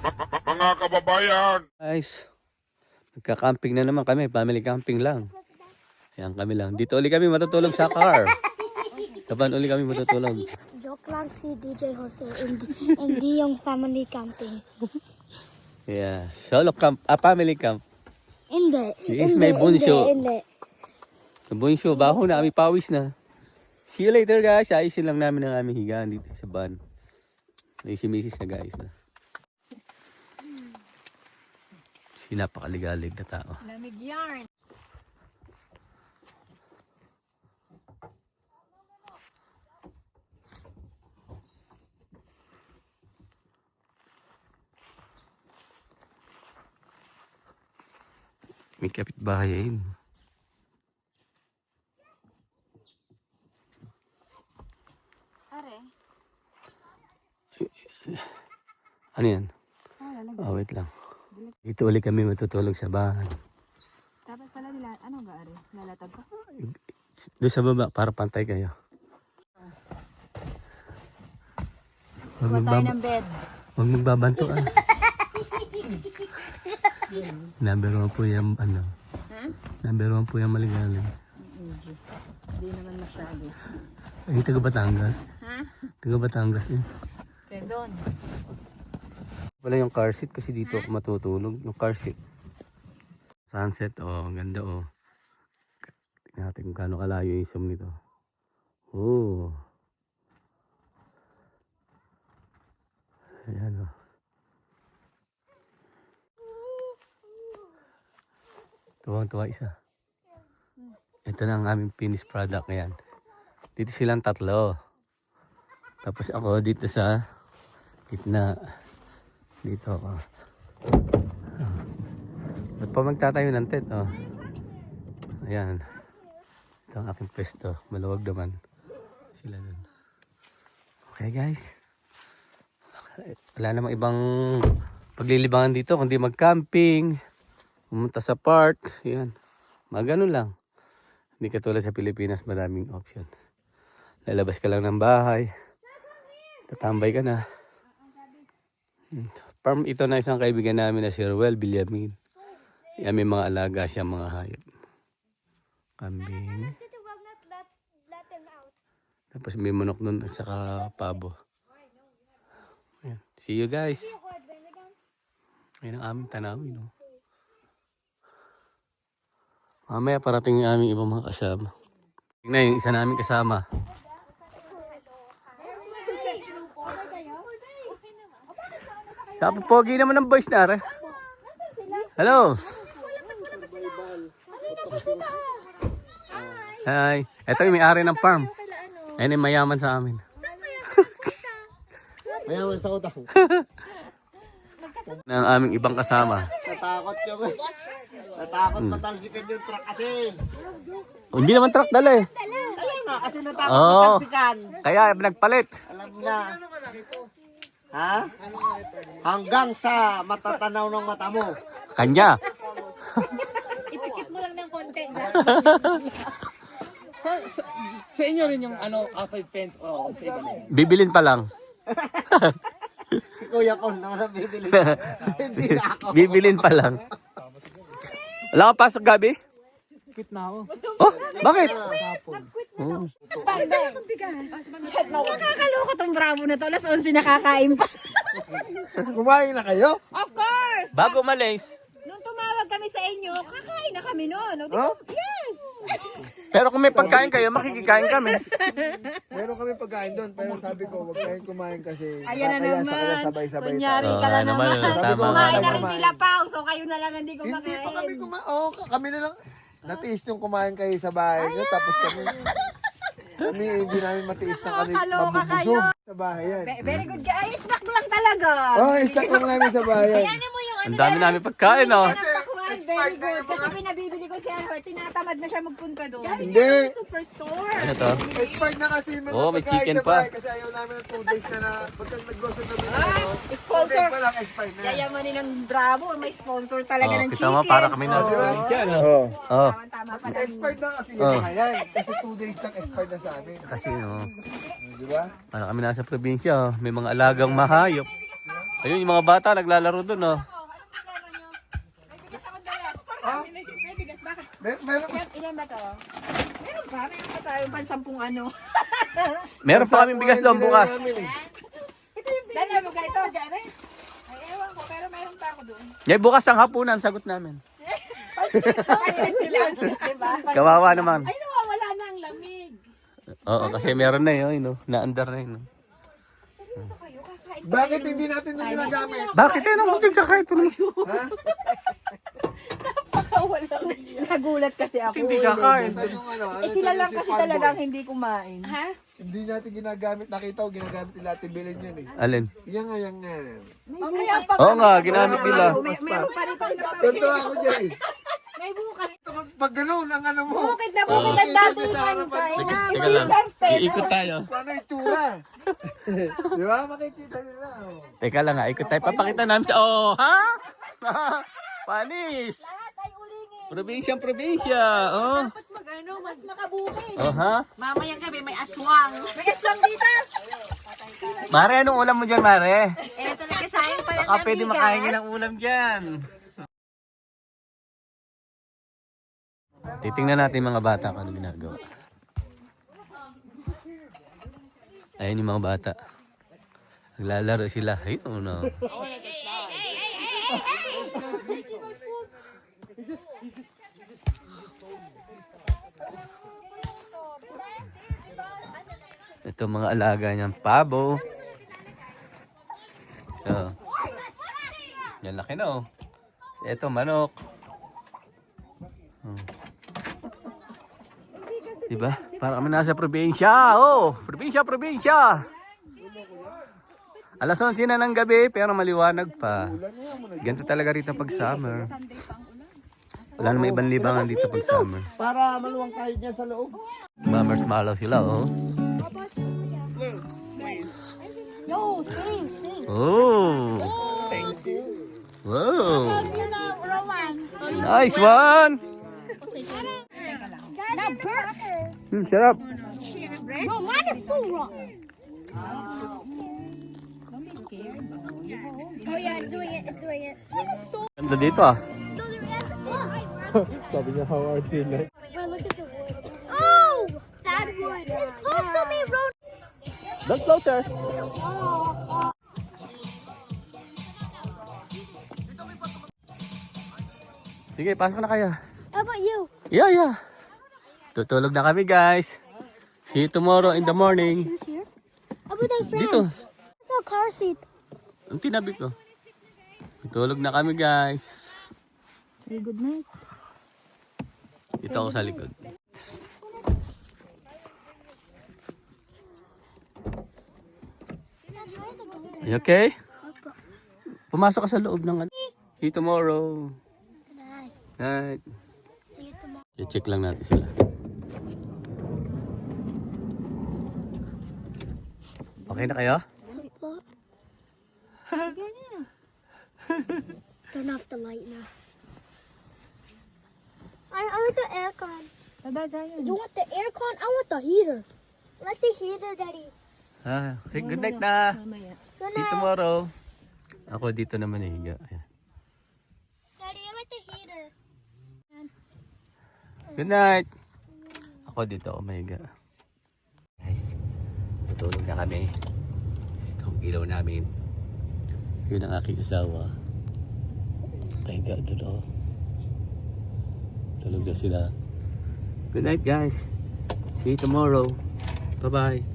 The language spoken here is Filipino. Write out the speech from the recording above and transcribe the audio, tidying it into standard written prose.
Mga kababayan. Guys, magka-camping na naman kami. Family camping lang. Ayan kami lang. Dito uli kami matutulog sa car. Kapan uli kami matutulog. Joke lang si DJ Jose, hindi yung family camping. Yeah, solo camp, family camp. Hindi. Si is may bunso. Hindi. Bunso, baho na kami, pawis na. See you later guys. Ayusin lang namin ang aming higaan dito sa van. Ay si Mrs. na guys na. Si napakaligalig na tao. Lamig yarn. May kapitbahay ayun. Are. Ano yan? Oh, wait lang. Dito ulit kami matutulog sa bahay. Dapat pala nila, ano ga are? Lalatag ka? Doon sa baba para pantay kayo. Kuha tayo ng bed. Huwag magbabanto ah. Number 1 po yung ano. Ha? Number 1 po yung maligalig. Hindi naman masyado. Ay, taga Batangas. Ha? Taga Batangas eh. Quezon. Wala yung car seat kasi dito ako matutulog. Yung car seat. Sunset, oh, ang ganda oh. Tingnan natin kung gaano kalayo yung zoom nito. Oh. Ayan oh. Tuwang-tuwa isa. Ito na ang aming finished product ngayon. Dito silang tatlo. Tapos ako dito sa gitna. Dito ako. Ba't pa magtatayo ng tent? Oh. Ayan. Ito ang aking pwesto. Maluwag naman. Sila dun. Okay guys. Wala namang ibang paglilibangan dito kundi mag-camping. Pumunta sa park. Ayan. Mga ganun lang. Hindi katulad sa Pilipinas maraming option. Lalabas ka lang ng bahay. Tatambay ka na. Farm ito na isang kaibigan namin na si Ruel Villamin. Yan may mga alaga siya mga hayop. Kambing. Tapos may manok nun at saka pabo. Ayan. See you guys. Ayan ang aming tanawin. No? Mamaya parating yung aming ibang mga kasama. Tingnan yung isa namin kasama. Sabi pogi naman ng boys na. Hello. Hi. Ito yung may-ari ng farm. Ayun yung mayaman sa amin. Mayaman sa utang. Ng aming ibang kasama. Natakot yung natakot matalsikan yung truck kasi. Oh, hindi naman truck dala eh. Alam na, kasi natakot Oo. matalsikan. Kaya nagpalit. Alam na. Ha? Hanggang sa matatanaw ng mata mo. Kanya. Ipikit mo lang ng konti. Sa inyo rin yung ano outside fence o sa iba na yun? Bibilin pa lang. Si Kuya Paul naman ang bibili. Hindi na ako. Bibilin pa lang. Wala ka pasok gabi? Quit na ako. Oh, bakit? Oh. Nakakaloka tong bravo na to. Alas 11 nakakain pa. Kumain na kayo? Of course! Bago umalis. Nung tumawag kami sa inyo, kakain na kami noon. Huh? Yes! Pero kung may pagkain kayo, makikikain kami. Meron kami pagkain doon, pero sabi ko, huwag kayong kumain kasi Ayan na kaya sa kanya naman. sabay-sabay Kunyari tayo. ka lang Oo, naman, naman. tama. Kumain na rin Kumain. sila, Pao. So kayo na lang hindi Hindi pa kami kumakain. kumain. Oo, kami na lang. Natiis yung kumain kayo sa bahay nyo, tapos kami hindi namin matiis na kami Kaloka mabubusog kayo. sa bahay yan. Very good. Ay, snack lang talaga. Oh, stock lang namin sa bahay yan. Ang dami namin pagkain, oh. Pakwan, very good. Kasi pinabibili ko si Arthur, tinatamad na siya magpunta doon. Hindi. Superstore. Ano to? Expired na kasi yung mga Oo, may pagkain chicken sa pa. bahay kasi ayaw namin ng 2 days na pagka nag-grocery kami na 2 Sponsor. days pa lang expired na. Yayamanin ng Bravo, may sponsor talaga Oh, ng kita chicken. mo, para kami na. Oh, di ba? Chicken, oh. Oh. Oh, Tama pa lang. Expired na kasi yung mga yan. Kasi 2 days lang expired na sa amin. kasi, oh. Di ba? Para kami nasa probinsya, oh. May mga alagang mahayop. Ayun, yung mga bata naglalaro dun, oh. Anong problema nyo? May bigas ako dala. Ha? May bigas, bakit? Meron. Ilan ba to? Meron pa? Meron pa tayo pansampung ano. Meron pa kaming bigas doon bukas. Dala mo ka ito, Gary? Ay, ewan ko, pero meron pa ako doon. Yay, bukas ang hapunan, sagot namin. Diba? Kawawa naman. Ay, nawawala na ang lamig. Oo, kasi meron na yun, no? Na-under na yun. No? Seryoso kayo, kakain. Bakit hindi natin ito ginagamit? Bakit yun? Ang muntik ka kahit ano? Ha? Nagulat kasi ako. Hindi kakain. Saan yung ano? Eh, sila lang kasi talagang hindi kumain. Ha? Hindi natin ginagamit. Nakita ko ginagamit nila Ate Belen yan eh. Alin? Yan nga, yan nga. Mamaya pa. Oo nga, ginamit nila. Meron pa rin ito. Ganto ako dyan eh. May bukas. Pag ganun, ang ano mo. Bukid na bukid ang dati Sa harapan ko. Teka lang, iikot tayo. Paano itsura? Di ba? Makikita nila. Oh. Teka lang nga, ikot tayo. Papakita namin sa... Oh, ha? Panis! Lahat ay ulingin. Probinsya. Oh. Dapat mag-ano, mas makabukid. Oh, ha? Mamayang gabi may aswang. May aswang dito. Mare, anong ulam mo dyan, Mare? Eh, talaga sayang pala Baka pwede makahingi ng ulam dyan. Titingnan natin mga bata kung ano ginagawa. Ayun yung mga bata. Naglalaro sila. Ayun, no. Ito mga alaga niyang pabo. Oh. Yan laki na, oh. Ito manok. Oh. Diba? Parang kami nasa probinsya. Oh, probinsya. Alas 11 na ng gabi pero maliwanag pa. Ganito talaga rito pag summer. Wala namang ibang libangan dito pag summer. Para maluwang tayo dyan sa loob. Marshmallow sila, oh. Yo, thanks. Oh. Wow. Nice one. That burgers. Sarap. Bro, mine is so raw. Oh yeah, it's doing it. Mine is so. Ganda dito, ah. Sabi niya, how are you? Bro, look at the woods. Oh, sad wood. It's close to me, bro. Look closer. Sige, pasok na kayo. How about you? Yeah. Tutulog na kami, guys. See you tomorrow in the morning. Who's here? How about our friends? Dito. It's a car seat. Ang tinabi ko. Tutulog na kami, guys. Say good night. Dito ako sa likod. You okay? Pumasok ka sa loob ng ano. See you tomorrow. Good night. Night. See you tomorrow. I-check lang natin sila. Okay na kayo? Turn off the light now. I want the aircon. You want the aircon? I want the heater. I like the heater, Daddy. Say good night na. Good See you night. tomorrow. Ako dito naman higa. Ayan. Daddy, I like the heater. Good night. Ako dito ako mahiga. Guys, tutulog na kami. Itong ilaw namin. Yun ang aking asawa. Mahiga doon ako. Tulog na sila. Good night, guys. See you tomorrow. Bye-bye.